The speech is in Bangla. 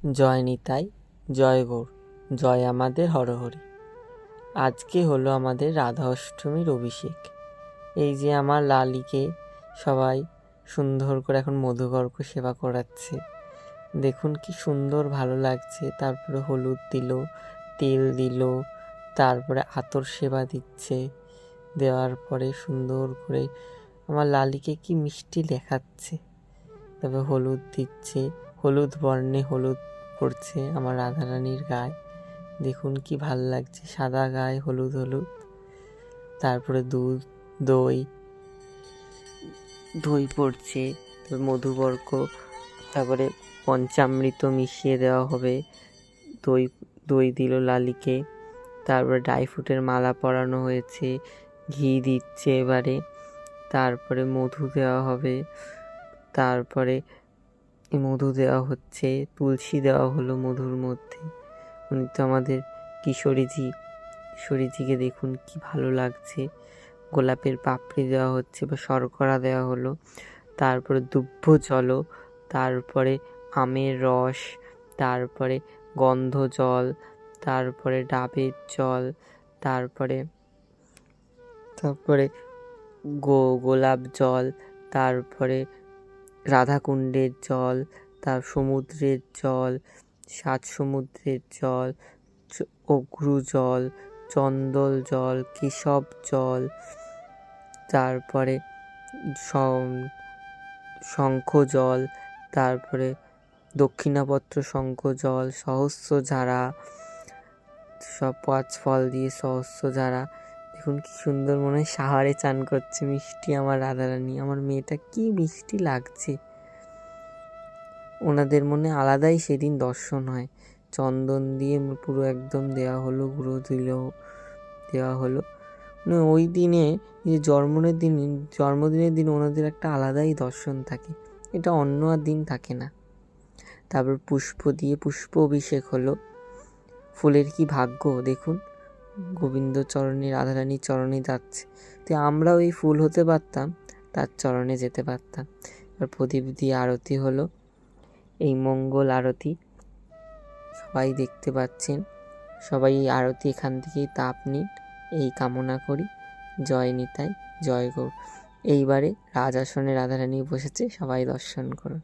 জয় নিতাই, জয় গৌর, জয় আমাদের হরহরি। আজকে হলো আমাদের রাধা অষ্টমীর অভিষেক। এই যে আমার লালিকে সবাই সুন্দর করে এখন মধুগর্ক সেবা করাচ্ছে। দেখুন কি সুন্দর ভালো লাগছে। তারপরে হলুদ দিল, তেল দিল, তারপরে আতর সেবা দিচ্ছে। দেওয়ার পরে সুন্দর করে আমার লালিকে কি মিষ্টি দেখাচ্ছে। তবে হলুদ দিচ্ছে, হলুদ বর্ণে হলুদ পড়ছে আমার রাধারানীর গায়ে। দেখুন কি ভাল লাগছে, সাদা গায়ে হলুদ হলুদ। তারপরে দুধ, দই দই পড়ছে, তারপরে মধুবর্ক, তারপরে পঞ্চামৃত মিশিয়ে দেওয়া হবে। দই দই দিল লালিকে। তারপরে ড্রাই ফ্রুটের মালা পরানো হয়েছে, ঘি দিচ্ছে এবারে। তারপরে মধু দেওয়া হবে। তারপরে মধু দেওয়া হচ্ছে, তুলসী দেওয়া হলো মধুর মধ্যে। উনি তো আমাদের কিশোরীজিকে দেখুন কি ভালো লাগছে। গোলাপের পাপড়ি দেওয়া হচ্ছে বা শর্করা দেওয়া হলো। তারপরে দুব্য জল, তারপরে আমের রস, তারপরে গন্ধ জল, তারপরে ডাবের জল, তারপরে গোলাপ জল, তারপরে রাধাকুণ্ডের জল, তার সমুদ্রের জল, 7 সমুদ্রের জল, অঘ্রু জল, চন্দল জল, কেশব জল, তারপরে শঙ্খ জল, তারপরে দক্ষিণাপত্র শঙ্খ জল, সহস্র ঝাড়া, সব 5 ফল দিয়ে সহস্র ঝাড়া। দেখুন কি সুন্দর, মনে হয় সাহারে চান করছে। মিষ্টি আমার রাধারানী, আমার মেয়েটা কি মিষ্টি লাগছে। ওনাদের মনে আলাদাই সেদিন দর্শন হয়। চন্দন দিয়ে পুরো একদম দেওয়া হলো, গুঁড়ো দেওয়া হলো। ওই দিনে যে জন্মদিনের দিন ওনাদের একটা আলাদাই দর্শন থাকে, এটা অন্য আর দিন থাকে না। তারপর পুষ্প দিয়ে পুষ্প অভিষেক হলো। ফুলের কি ভাগ্য দেখুন, গোবিন্দ চরণে, রাধারানীর চরণে যাচ্ছে। তো আমরাও এই ফুল হতে পারতাম, তার চরণে যেতে পারতাম। আর প্রদীপ দিয়ে আরতি হলো, এই মঙ্গল আরতি সবাই দেখতে পাচ্ছেন। সবাই এই আরতি এখান থেকেই তাপ নিন, এই কামনা করি। জয় নিতাই, জয় গৌর। এইবারে রাজ আসনে রাধারানী বসেছে, সবাই দর্শন করুন।